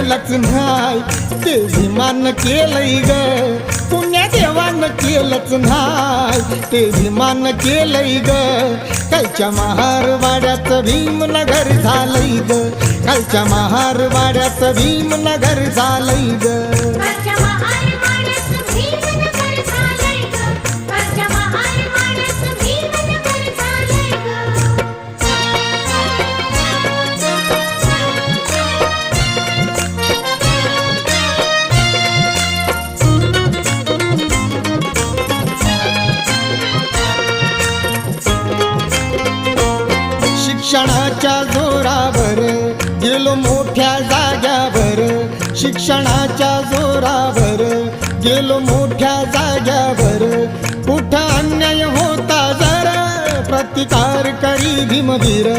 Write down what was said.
केलंच नाही ते विमान केलंय ग पुण्या देवानं केलंच नाही ते विमान केलंय ग कालच्या महारवाड्याचं भीमनगर झालंय ग कालच्या महारवाड्याचं भीमनगर झालंय ग शिक्षणाच्या जोरावर गेलो मोठ्या जाग्यावर शिक्षणाच्या जोरावर गेलो मोठ्या जाग्यावर कुठं अन्याय होता जरा प्रतिकार करी भीमवीर